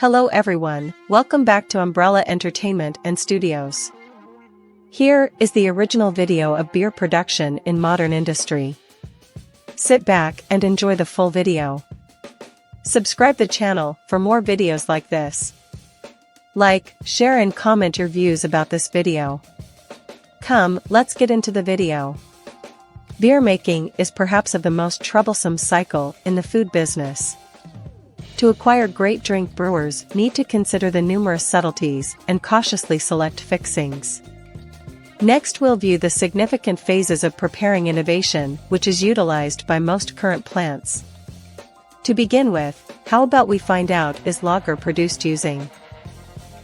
Hello everyone, welcome back to Umbrella Entertainment and Studios. Here is the original video of beer production in modern industry. Sit back and enjoy the full video. Subscribe the channel for more videos like this. Like, share and comment your views about this video. Come, let's get into the video. Beer making is perhaps of the most troublesome cycle in the food business. To acquire great drink, brewers need to consider the numerous subtleties and cautiously select fixings. Next we'll view the significant phases of preparing innovation which is utilized by most current plants. To begin with, how about we find out is lager produced using?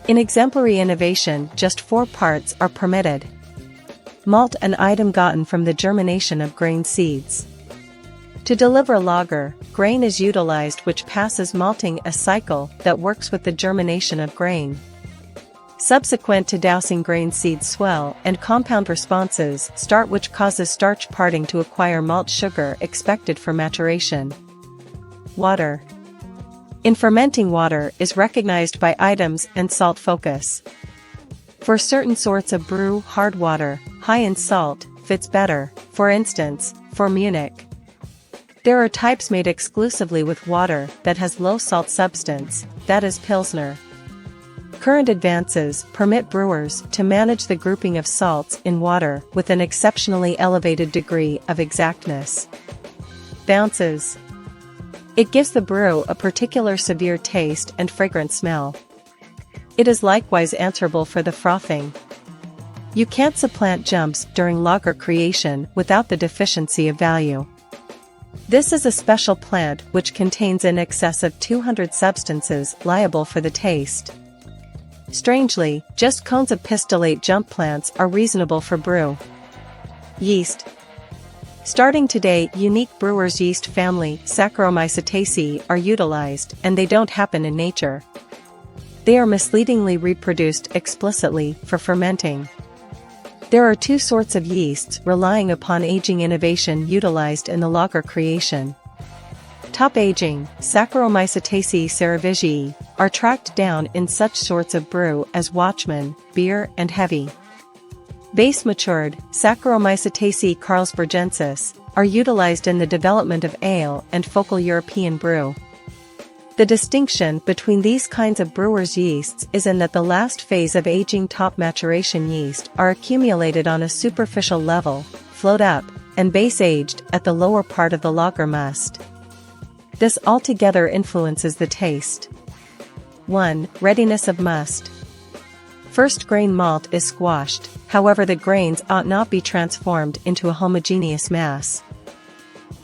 In exemplary innovation, just 4 parts are permitted. Malt, an item gotten from the germination of grain seeds. To deliver lager, grain is utilized which passes malting, a cycle that works with the germination of grain. Subsequent to dousing, grain seeds swell and compound responses start which causes starch parting to acquire malt sugar expected for maturation. Water. In fermenting, water is recognized by items and salt focus. For certain sorts of brew, hard water, high in salt, fits better, for instance, for Munich. There are types made exclusively with water that has low salt substance, that is Pilsner. Current advances permit brewers to manage the grouping of salts in water with an exceptionally elevated degree of exactness. Bounces. It gives the brew a particular severe taste and fragrant smell. It is likewise answerable for the frothing. You can't supplant jumps during lager creation without the deficiency of value. This is a special plant which contains in excess of 200 substances liable for the taste. Strangely, just cones of pistillate jump plants are reasonable for brew. Yeast. Starting today, unique brewer's yeast family, Saccharomycetaceae, are utilized, and they don't happen in nature. They are misleadingly reproduced explicitly for fermenting. There are 2 sorts of yeasts relying upon aging innovation utilized in the lager creation. Top aging, Saccharomycetaceae cerevisiae, are tracked down in such sorts of brew as Watchman, beer and heavy. Base matured, Saccharomycetaceae carlsbergensis, are utilized in the development of ale and focal European brew. The distinction between these kinds of brewers' yeasts is in that the last phase of aging, top maturation yeast, are accumulated on a superficial level, float up, and base aged at the lower part of the lager must. This altogether influences the taste. 1. Readiness of must. First, grain malt is squashed, however the grains ought not be transformed into a homogeneous mass.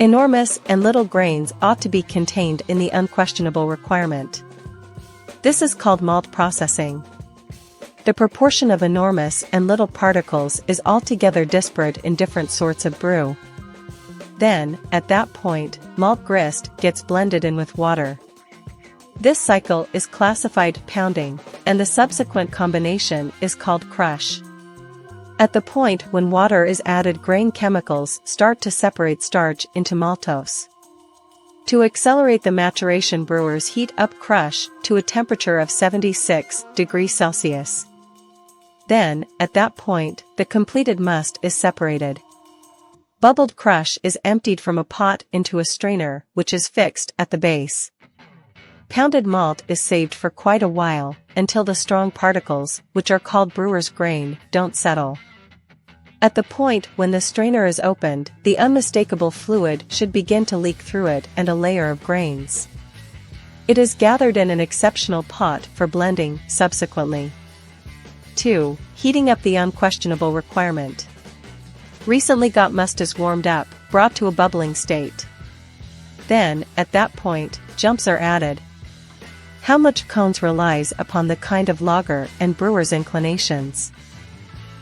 Enormous and little grains ought to be contained in the unquestionable requirement. This is called malt processing. The proportion of enormous and little particles is altogether disparate in different sorts of brew. Then, at that point, malt grist gets blended in with water. This cycle is classified pounding, and the subsequent combination is called crush. At the point when water is added, grain chemicals start to separate starch into maltose. To accelerate the maturation, brewers heat up crush to a temperature of 76 degrees Celsius. Then, at that point, the completed must is separated. Bubbled crush is emptied from a pot into a strainer which is fixed at the base. Pounded malt is saved for quite a while, until the strong particles, which are called brewer's grain, don't settle. At the point when the strainer is opened, the unmistakable fluid should begin to leak through it and a layer of grains. It is gathered in an exceptional pot for blending subsequently. 2. Heating up, the unquestionable requirement. Recently got must is warmed up, brought to a bubbling state. Then, at that point, jumps are added. How much cones relies upon the kind of lager and brewer's inclinations.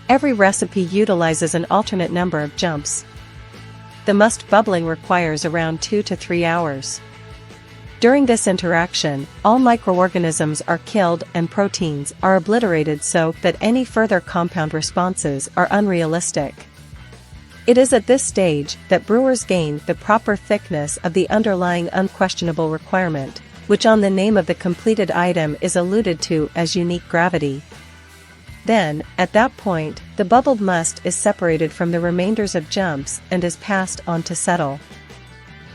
Every recipe utilizes an alternate number of jumps. The must bubbling requires around 2 to 3 hours. During this interaction, all microorganisms are killed and proteins are obliterated so that any further compound responses are unrealistic. It is at this stage that brewers gain the proper thickness of the underlying unquestionable requirement, which on the name of the completed item is alluded to as unique gravity. Then, at that point, the bubbled must is separated from the remainders of jumps and is passed on to settle.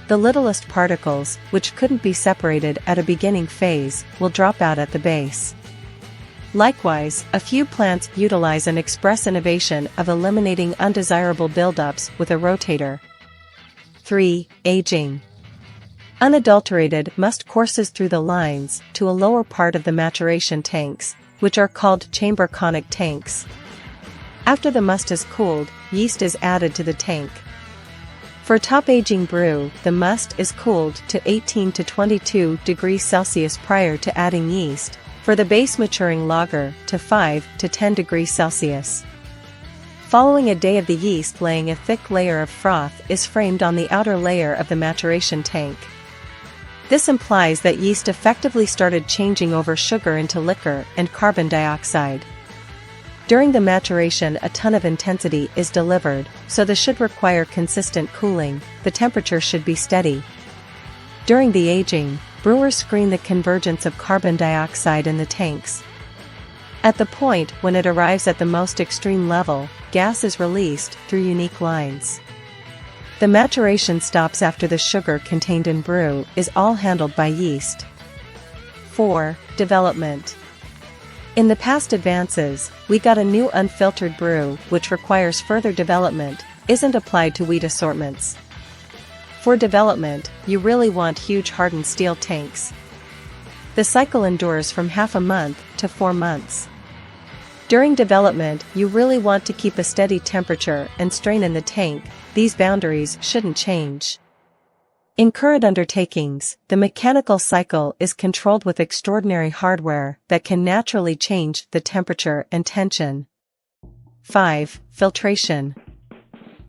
The littlest particles, which couldn't be separated at a beginning phase, will drop out at the base. Likewise, a few plants utilize an express innovation of eliminating undesirable buildups with a rotator. 3. Aging. Unadulterated must courses through the lines to a lower part of the maturation tanks, which are called chamber conic tanks. After the must is cooled, yeast is added to the tank. For top aging brew, the must is cooled to 18 to 22 degrees Celsius prior to adding yeast, for the base maturing lager to 5 to 10 degrees Celsius. Following a day of the yeast laying, a thick layer of froth is framed on the outer layer of the maturation tank. This implies that yeast effectively started changing over sugar into liquor and carbon dioxide. During the maturation, a ton of intensity is delivered, so this should require consistent cooling. The temperature should be steady. During the aging, brewers screen the convergence of carbon dioxide in the tanks. At the point when it arrives at the most extreme level, gas is released through unique lines. The maturation stops after the sugar contained in brew is all handled by yeast. 4. Development. In the past advances, we got a new unfiltered brew which requires further development, isn't applied to wheat assortments. For development, you really want huge hardened steel tanks. The cycle endures from half a month to 4 months. During development, you really want to keep a steady temperature and strain in the tank. These boundaries shouldn't change. In current undertakings, the mechanical cycle is controlled with extraordinary hardware that can naturally change the temperature and tension. 5. Filtration.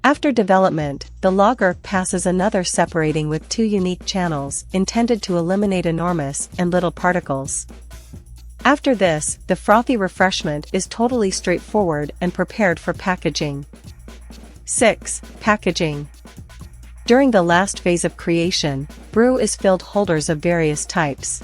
After development, the lager passes another separating with 2 unique channels intended to eliminate enormous and little particles. After this, the frothy refreshment is totally straightforward and prepared for packaging. 6. Packaging. During the last phase of creation, brew is filled holders of various types.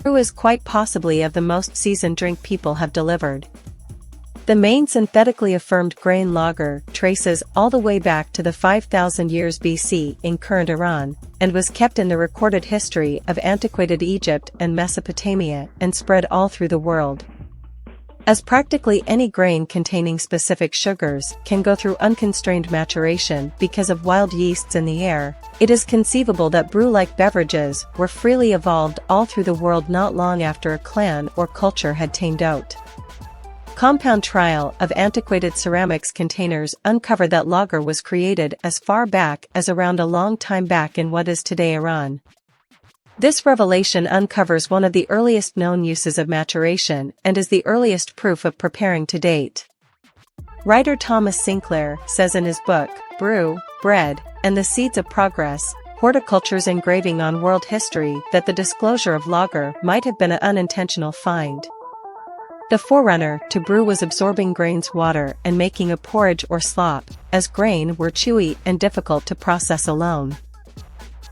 Brew is quite possibly of the most seasoned drink people have delivered. The main synthetically affirmed grain lager traces all the way back to the 5,000 years BC in current Iran, and was kept in the recorded history of antiquated Egypt and Mesopotamia and spread all through the world. As practically any grain containing specific sugars can go through unconstrained maturation because of wild yeasts in the air, it is conceivable that brew-like beverages were freely evolved all through the world not long after a clan or culture had tamed out. Compound trial of antiquated ceramics containers uncovered that lager was created as far back as around a long time back in what is today Iran. This revelation uncovers one of the earliest known uses of maturation and is the earliest proof of preparing to date. Writer Thomas Sinclair says in his book, Brew, Bread, and the Seeds of Progress, Horticulture's Engraving on World History, that the disclosure of lager might have been an unintentional find. The forerunner to brew was absorbing grain's water and making a porridge or slop, as grain were chewy and difficult to process alone.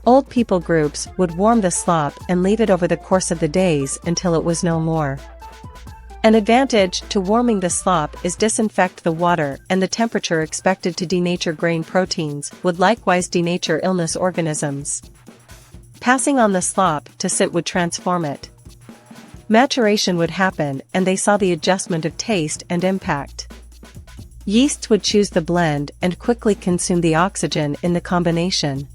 Old people groups would warm the slop and leave it over the course of the days until it was no more. An advantage to warming the slop is disinfect the water, and the temperature expected to denature grain proteins would likewise denature illness organisms. Passing on the slop to sit would transform it. Maturation would happen and they saw the adjustment of taste and impact. Yeasts would choose the blend and quickly consume the oxygen in the combination.